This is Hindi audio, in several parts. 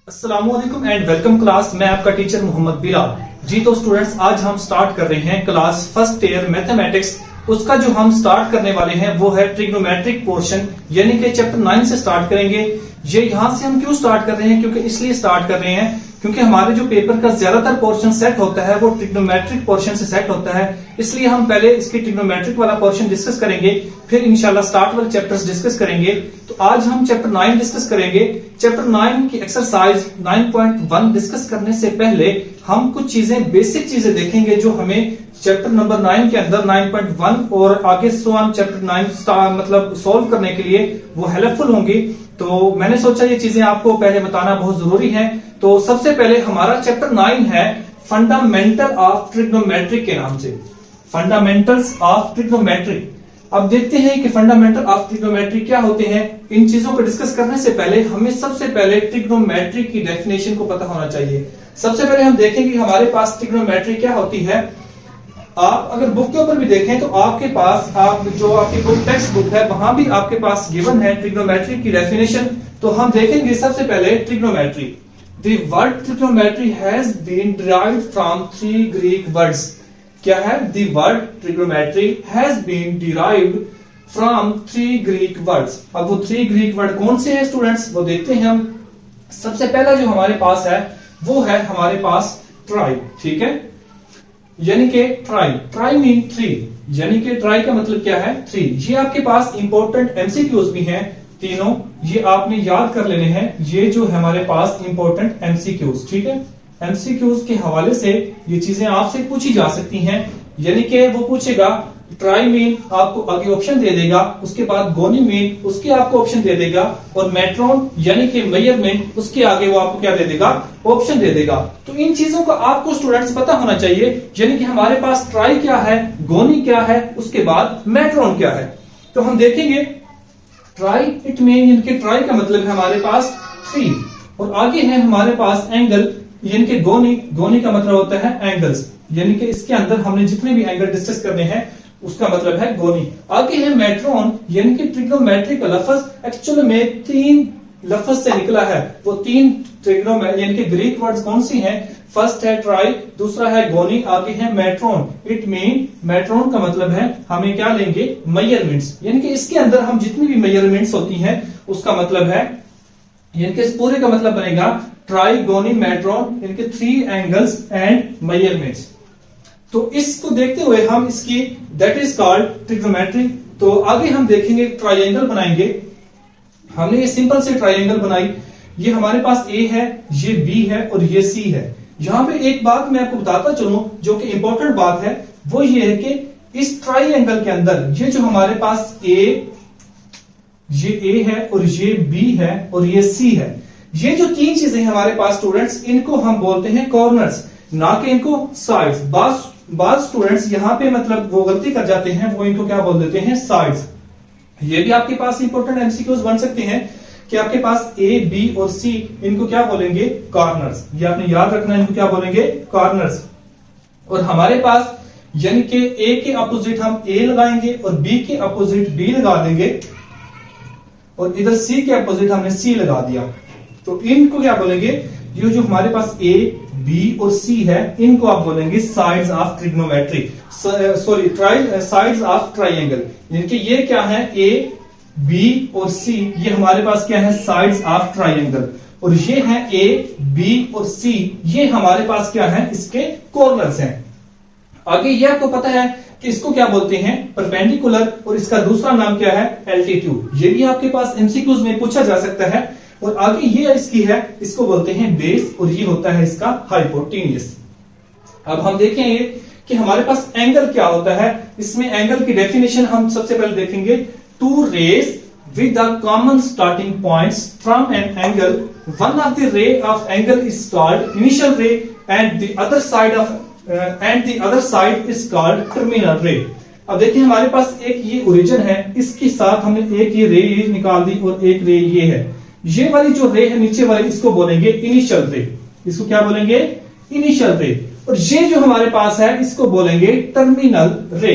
अस्सलामुअलैकुम एंड वेलकम क्लास। मैं आपका टीचर मोहम्मद बिलाल। जी तो स्टूडेंट्स, आज हम स्टार्ट कर रहे हैं क्लास फर्स्ट ईयर मैथमेटिक्स। उसका जो हम स्टार्ट करने वाले हैं वो है ट्रिग्नोमेट्रिक पोर्शन, यानी कि चैप्टर 9 से स्टार्ट करेंगे। ये यहां से हम क्यों स्टार्ट कर रहे हैं, क्योंकि इसलिए स्टार्ट कर रहे हैं क्योंकि हमारे जो पेपर का ज्यादातर पोर्शन सेट होता है वो ट्रिग्नोमेट्रिक पोर्शन से सेट होता है। इसलिए हम पहले इसकी ट्रिग्नोमेट्रिक वाला पोर्शन डिस्कस करेंगे, फिर इंशाल्लाह स्टार्ट वाले चैप्टर्स डिस्कस करेंगे। तो आज हम चैप्टर 9 डिस्कस करेंगे। चैप्टर 9 की एक्सरसाइज 9.1 डिस्कस करने से पहले हम कुछ चीजें, बेसिक चीजें देखेंगे जो हमें चैप्टर नंबर 9 के अंदर 9.1 और आगे चैप्टर 9 मतलब सोल्व करने के लिए वो हेल्पफुल होंगी। तो मैंने सोचा ये चीजें आपको पहले बताना बहुत जरूरी है। तो सबसे पहले हमारा चैप्टर 9 है फंडामेंटल ऑफ ट्रिग्नोमेट्री के नाम से, फंडामेंटल्स ऑफ ट्रिग्नोमेट्री। अब देखते हैं कि फंडामेंटल ऑफ ट्रिग्नोमेट्री क्या होते हैं। इन चीजों को डिस्कस करने से पहले हमें सबसे पहले ट्रिग्नोमेट्री की डेफिनेशन को पता होना चाहिए। सबसे पहले हम देखेंगे कि हमारे पास ट्रिग्नोमेट्री क्या होती है। आप अगर बुक के ऊपर भी देखें तो आपके पास जो आपकी बुक टेक्स्ट बुक है वहां भी आपके पास गिवन है ट्रिग्नोमेट्री की डेफिनेशन। तो हम देखेंगे सबसे पहले trigonometry. The word trigonometry has been derived from three Greek words. क्या है? The word trigonometry has been derived from three Greek words. अब वो three Greek word कौन से हैं स्टूडेंट्स, वो देखते हैं हम। सबसे पहला जो हमारे पास है वो है हमारे पास ट्राई, ठीक है, यानी कि ट्राई मीन थ्री, यानी कि ट्राई का मतलब क्या है? थ्री। ये आपके पास इंपॉर्टेंट एमसीक्यूज भी हैं तीनों, ये आपने याद कर लेने हैं। ये जो है हमारे पास इंपॉर्टेंट एमसीक्यूज, ठीक है। एमसीक्यूज के हवाले से ये चीजें आपसे पूछी जा सकती हैं, यानी कि वो पूछेगा ट्राई मीन, आपको आगे ऑप्शन दे देगा, उसके बाद गोनी मीन, उसके आपको ऑप्शन दे देगा, और मेट्रॉन यानी कि मेजरमेंट, उसके आगे वो आपको क्या दे देगा? ऑप्शन दे देगा। तो इन चीजों का आपको स्टूडेंट्स पता होना चाहिए, यानी कि हमारे पास ट्राई क्या है, गोनी क्या है, उसके बाद मेट्रॉन क्या है। तो हम देखेंगे ट्राई इट मीन, यानी कि ट्राई का मतलब है हमारे पास थ्री, और आगे है हमारे पास एंगल, यानी कि गोनी का मतलब होता है एंगल्स, यानी कि इसके अंदर हमने जितने भी एंगल डिस्कस करने हैं उसका मतलब है गोनी। आगे है मेट्रॉन, यानी कि ट्रिग्नोमेट्री का लफ्ज एक्चुअल में तीन लफ्ज से निकला है। वो तीन ट्रिग्नोमेट्री यानी कि ग्रीक वर्ड्स कौन सी हैं? फर्स्ट है ट्राई, दूसरा है गोनी, आगे है मेट्रॉन। इट मीन, मेट्रॉन का मतलब है हमें क्या लेंगे? मेजरमेंट्स, यानी कि इसके अंदर हम जितनी भी मेजरमेंट्स होती हैं उसका मतलब है, यानी कि इस पूरे का मतलब बनेगा ट्राई गोनी मेट्रॉन, यानी कि थ्री एंगल्स एंड मेजरमेंट्स। तो इसको देखते हुए हम इसकी दैट इज कॉल्ड ट्रिग्नोमेट्री। तो आगे हम देखेंगे ट्राइंगल बनाएंगे। हमने ये सिंपल से ट्राइंगल बनाई। ये हमारे पास ए है, ये बी है और ये सी है। यहां पे एक बात मैं आपको बताता चलूं जो कि इंपॉर्टेंट बात है, वो ये है कि इस ट्राइंगल के अंदर ये जो हमारे पास ये ए है और ये बी है और ये सी है, ये जो तीन चीजें हमारे पास स्टूडेंट्स, इनको हम बोलते हैं कॉर्नर्स, ना कि इनको साइड्स। बात स्टूडेंट्स यहाँ पे मतलब वो गलती कर जाते हैं, वो इनको क्या बोल देते हैं? साइड्स। ये भी आपके पास इंपॉर्टेंट एमसीक्यूज बन सकते हैं कि आपके पास ए बी और सी, इनको क्या बोलेंगे? कॉर्नर्स। ये आपने याद रखना है, इनको क्या बोलेंगे? कॉर्नर्स। और हमारे पास यानी कि ए के अपोजिट हम ए लगाएंगे और बी के अपोजिट बी लगा देंगे, और इधर सी के अपोजिट हमने सी लगा दिया। तो इनको क्या बोलेंगे? ये जो हमारे पास ए बी और सी है, इनको आप बोलेंगे sides of trigonometry, sorry sides of triangle. यानी कि ये क्या है? ए बी और सी, ये हमारे पास क्या है? Sides of triangle. और ये है ए बी और सी, ये हमारे पास क्या है? इसके कॉर्नर्स हैं। आगे ये आपको पता है कि इसको क्या बोलते हैं? परपेंडिकुलर, और इसका दूसरा नाम क्या है? एल्टीट्यूड। ये भी आपके पास एमसीक्यूज में पूछा जा सकता है। और आगे ये इसकी है, इसको बोलते हैं बेस, और ये होता है इसका हाइपोटेन्यूज। अब हम देखेंगे कि हमारे पास एंगल क्या होता है। इसमें एंगल की डेफिनेशन हम सबसे पहले देखेंगे। To raise with the common starting points from an angle, one of the ray of angle is called initial ray and the other side is called terminal ray. अब देखिए हमारे पास एक ये ओरिजिन है, इसके साथ हमने एक ये रे निकाल दी और एक रे ये है। ये वाली जो रे है नीचे वाली, इसको बोलेंगे इनिशियल रे। इसको क्या बोलेंगे? इनिशियल रे। और ये जो हमारे पास है इसको बोलेंगे टर्मिनल रे।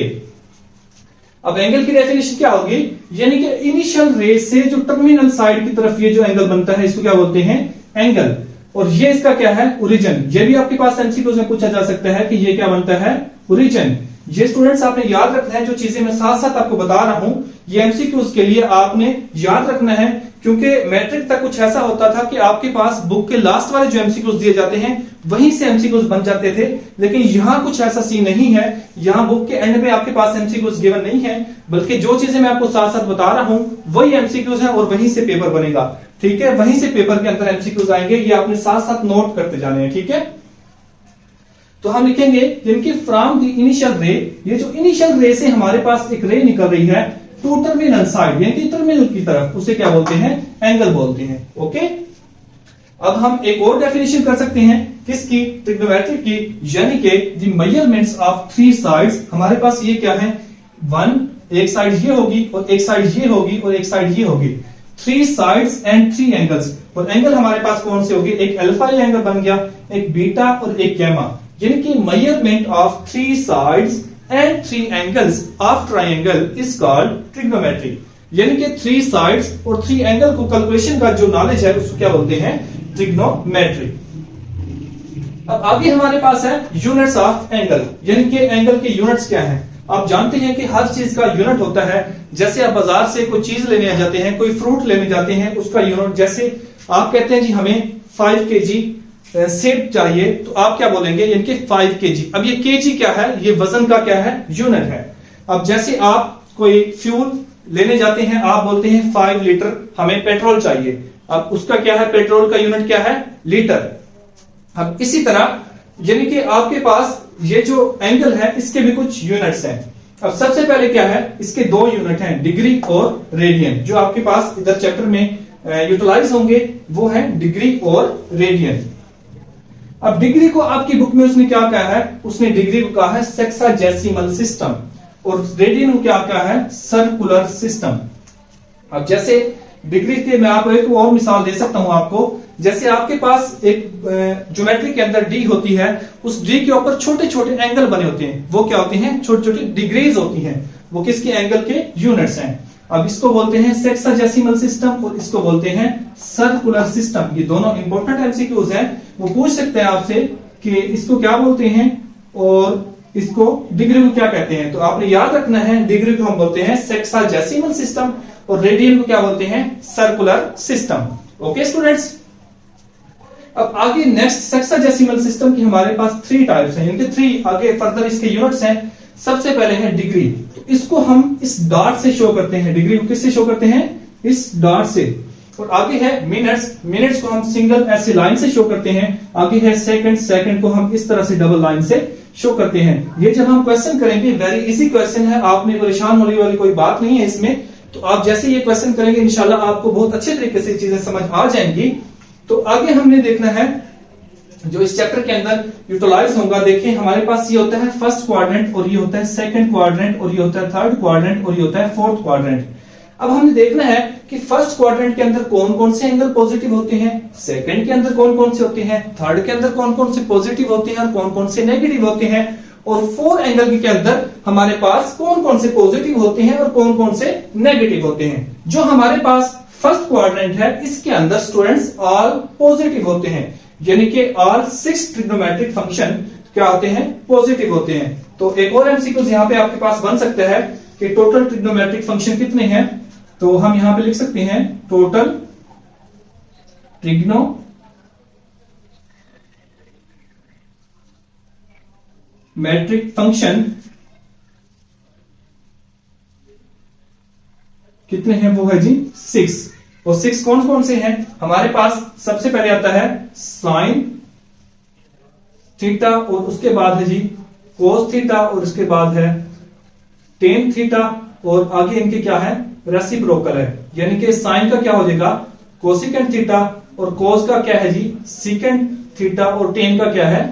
अब एंगल की डेफिनेशन क्या होगी? यानी कि इनिशियल रे से जो टर्मिनल साइड की तरफ ये जो एंगल बनता है इसको क्या बोलते हैं? एंगल। और ये इसका क्या है, ओरिजिन। ये भी आपके पास एमसीक्यूज में पूछा जा सकता है कि ये क्या बनता है, ओरिजिन। ये स्टूडेंट्स आपने याद रखना है, जो चीजें मैं साथ साथ आपको बता रहा हूं ये एमसीक्यूज के लिए आपने याद रखना है, क्योंकि मैट्रिक तक कुछ ऐसा होता था कि आपके पास बुक के लास्ट वाले जो एमसीक्यूज दिए जाते हैं वहीं से एमसीक्यूज बन जाते थे, लेकिन यहां कुछ ऐसा सीन नहीं है। यहां बुक के एंड में आपके पास एमसीक्यूज गिवन नहीं है, बल्कि जो चीजें मैं आपको साथ साथ बता रहा हूं वही एमसीक्यूज है और वहीं से पेपर बनेगा। ठीक है, वहीं से पेपर के अंदर एमसीक्यूज आएंगे, ये आपने साथ साथ नोट करते जाने हैं। ठीक है, तो हम लिखेंगे इनकी फ्रॉम द इनिशियल रे, ये जो इनिशियल रे से हमारे पास एक रे निकल रही है टू टर्मिनल साइड, यानी कि टर्मिनल की तरफ, उसे क्या बोलते हैं, एंगल बोलते हैं। ओके, अब हम एक और डेफिनेशन कर सकते हैं किसकी, ट्रिग्नोमेट्रिक की, यानी कि the measurements of three sides. हमारे पास ये क्या है, वन, एक साइड ये होगी और एक साइड ये होगी और एक साइड ये होगी, three sides and three angles. और एंगल हमारे पास कौन से होगी, एक अल्फा एंगल बन गया, एक बीटा और एक गैमा, यानी कि measurement of three sides and three angles of triangle is called trigonometry. यानी कि थ्री साइड्स और थ्री एंगल को कैलकुलेशन का जो नॉलेज है उसको क्या बोलते हैं, ट्रिग्नोमेट्री। अब आगे हमारे पास है यूनिट्स ऑफ एंगल, यानी कि एंगल के यूनिट्स क्या हैं। आप जानते हैं कि हर चीज का यूनिट होता है। जैसे आप बाजार से कोई चीज लेने जाते हैं, कोई फ्रूट लेने जाते हैं, उसका यूनिट, जैसे आप कहते हैं जी हमें 5 kg सेब चाहिए, तो आप क्या बोलेंगे, इनके 5 kg। अब ये kg क्या है, ये वजन का क्या है, यूनिट है। अब जैसे आप कोई फ्यूल लेने जाते हैं, आप बोलते हैं 5 लीटर हमें पेट्रोल चाहिए, अब उसका क्या है, पेट्रोल का यूनिट क्या है, लीटर। अब इसी तरह यानी कि आपके पास ये जो एंगल है इसके भी कुछ यूनिट्स हैं। अब सबसे पहले क्या है, इसके दो यूनिट हैं, डिग्री और रेडियन, जो आपके पास इधर चैप्टर में यूटिलाइज होंगे, वो है डिग्री और रेडियन। अब डिग्री को आपकी बुक में उसने क्या कहा है, उसने डिग्री को कहा है सेक्साजेसिमल सिस्टम, और रेडियन को क्या कहा है, सर्कुलर सिस्टम। अब जैसे डिग्री के मैं आपको एक और मिसाल दे सकता हूं आपको, जैसे आपके पास एक ज्योमेट्री के अंदर डी होती है, उस डी के ऊपर छोटे छोटे एंगल बने होते हैं, वो क्या होते हैं, छोटे छोटे डिग्रीज होती हैं, वो किसके, एंगल के यूनिट्स हैं। अब इसको बोलते हैं सेक्साजेसिमल सिस्टम और इसको बोलते हैं सर्कुलर सिस्टम। ये दोनों इंपॉर्टेंट एमसीक्यूज हैं, वो पूछ सकते हैं आपसे कि इसको क्या बोलते हैं और इसको डिग्री को क्या कहते हैं। तो आपने याद रखना है, डिग्री को हम बोलते हैं सेक्साजेसिमल सिस्टम और रेडियन को क्या बोलते हैं, सर्कुलर सिस्टम। ओके स्टूडेंट्स, अब आगे नेक्स्ट सेक्साजेसिमल सिस्टम की हमारे पास 3 टाइप्स हैं, इनके 3 आगे फर्दर इसके यूनिट्स हैं। सबसे पहले है डिग्री, तो इसको हम इस डॉट से शो करते हैं, डिग्री को किससे शो करते हैं, इस डॉट से। और आगे है मिनट्स, मिनट्स को हम सिंगल ऐसे लाइन से शो करते हैं। आगे है सेकंड, सेकंड को हम इस तरह से डबल लाइन से शो करते हैं। ये जब हम क्वेश्चन करेंगे, वेरी इजी क्वेश्चन है, आपने परेशान होने वाली कोई बात नहीं है इसमें। तो आप जैसे ये क्वेश्चन करेंगे इंशाल्लाह आपको बहुत अच्छे तरीके से चीजें समझ आ जाएंगी। तो आगे हमने देखना है जो इस चैप्टर के अंदर यूटिलाइज होगा। देखिए हमारे पास ये होता है फर्स्ट क्वाड्रेंट और ये होता है सेकंड क्वाड्रेंट और ये होता है थर्ड क्वाड्रेंट और ये होता है फोर्थ क्वाड्रेंट। अब हमें देखना है कि फर्स्ट क्वाड्रेंट के अंदर कौन कौन से एंगल पॉजिटिव होते हैं, सेकंड के अंदर कौन कौन से होते हैं, थर्ड के अंदर कौन कौन से पॉजिटिव होते हैं और कौन कौन से नेगेटिव होते हैं, और फोर्थ एंगल के अंदर हमारे पास कौन कौन से पॉजिटिव होते हैं और कौन कौन से नेगेटिव होते हैं। जो हमारे पास फर्स्ट क्वाड्रेंट है इसके अंदर स्टूडेंट्स ऑल पॉजिटिव होते हैं, यानी कि ऑल 6 ट्रिग्नोमेट्रिक फंक्शन क्या होते हैं, पॉजिटिव होते हैं। तो एक और एमसीक्यू यहां पे आपके पास बन सकता है कि टोटल ट्रिग्नोमेट्रिक फंक्शन कितने हैं, तो हम यहां पे लिख सकते हैं टोटल ट्रिग्नोमेट्रिक फंक्शन कितने हैं, वो है जी 6। और 6 कौन कौन से हैं हमारे पास, सबसे पहले आता है साइन थीटा और उसके बाद है जी कोस थीटा और उसके बाद है टेन थीटा और आगे इनके क्या है, रेसिप्रोकल है, यानी कि साइन का क्या हो जाएगा कोसिकेंट थीटा और कोस का क्या है जी सीकेंट थीटा और टेन का क्या है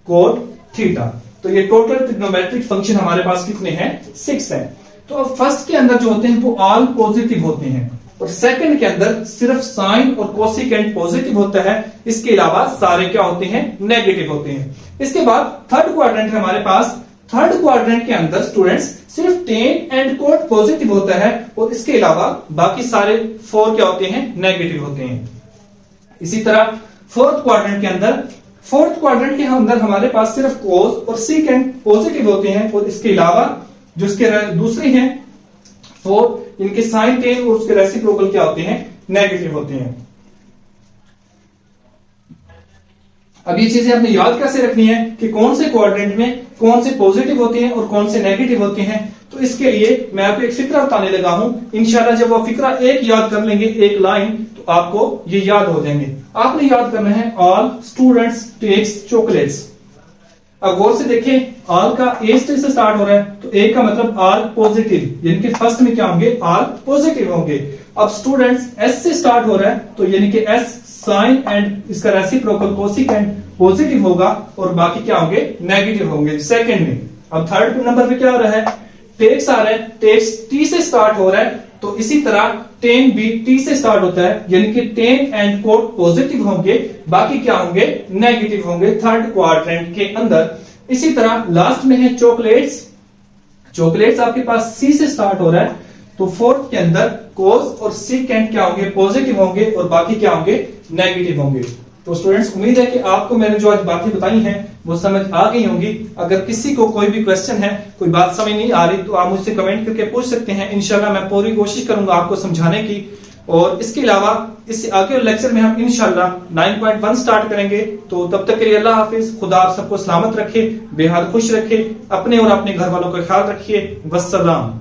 कोट थीटा। तो ये टोटल ट्रिग्नोमेट्रिक फंक्शन हमारे पास कितने हैं, 6 है। तो अब फर्स्ट के अंदर जो होते हैं वो ऑल पॉजिटिव होते हैं और सेकंड के अंदर सिर्फ साइन और कोसिकेंट पॉजिटिव होता है, इसके अलावा सारे क्या होते हैं, नेगेटिव होते हैं। इसके बाद थर्ड क्वाड्रेंट है हमारे पास, थर्ड क्वाड्रेंट के अंदर स्टूडेंट्स सिर्फ टेन एंड कोट पॉजिटिव होता है और इसके अलावा बाकी सारे 4 क्या होते हैं, नेगेटिव होते हैं। इसी तरह फोर्थ क्वाड्रेंट के अंदर, फोर्थ क्वाड्रेंट के अंदर हमारे पास सिर्फ कोस और सीकेंड पॉजिटिव होते हैं, और इसके अलावा जो इसके दूसरे हैं 4, इनके साइन टेन और उसके रेसिप्रोकल क्या होते हैं, नेगेटिव होते हैं। अब ये चीजें आपने याद कैसे रखनी है कि कौन से क्वाड्रेंट में कौन से पॉजिटिव होते हैं और कौन से नेगेटिव होते हैं। तो इसके लिए मैं आपको एक फिक्रा बताने लगा हूं। इंशाल्लाह जब वो फिक्रा एक याद कर लेंगे, एक लाइन, तो आपको ये याद हो जाएंगे। आपने याद करना है ऑल स्टूडेंट्स टेक्स चॉकलेट्स। अब गौर से देखें, ऑल का ए से स्टार्ट हो रहा है, तो ए का मतलब ऑल पॉजिटिव, यानी कि फर्स्ट में क्या होंगे, ऑल पॉजिटिव होंगे। अब स्टूडेंट्स एस से स्टार्ट हो रहा है, तो यानी कि एस साइन एंड इसका रेसिप्रोकल कोसिकेंट पॉजिटिव होगा और बाकी क्या होंगे, नेगेटिव होंगे सेकंड में। अब थर्ड नंबर पे क्या हो रहा है, टेक्स आ रहा है, टेक्स टी से स्टार्ट हो रहा है, तो इसी तरह टेन भी टी से स्टार्ट होता है, यानी कि टेन एंड कोट पॉजिटिव होंगे, बाकी क्या होंगे, नेगेटिव होंगे थर्ड क्वाड्रेंट के अंदर। इसी तरह लास्ट में है चॉकलेट्स, चॉकलेट्स आपके पास सी से स्टार्ट हो रहा है, तो फोर्थ के अंदर कोस और सीकेंट क्या होंगे, पॉजिटिव होंगे और बाकी क्या होंगे, नेगेटिव होंगे। तो स्टूडेंट्स, उम्मीद है कि आपको मैंने जो आज बातें बताई हैं वो समझ आ गई होंगी। अगर किसी को कोई भी क्वेश्चन है, कोई बात समझ नहीं आ रही, तो आप मुझसे कमेंट करके पूछ सकते हैं। इंशाल्लाह मैं पूरी कोशिश करूंगा आपको समझाने की। और इसके अलावा इससे आगे लेक्चर में हम इंशाल्लाह 9.1 स्टार्ट करेंगे। तो तब तक के लिए अल्लाह हाफिज, खुदा आप सबको सलामत रखे, बेहद खुश रखे, अपने और अपने घर वालों का ख्याल रखिए। वस्सलाम।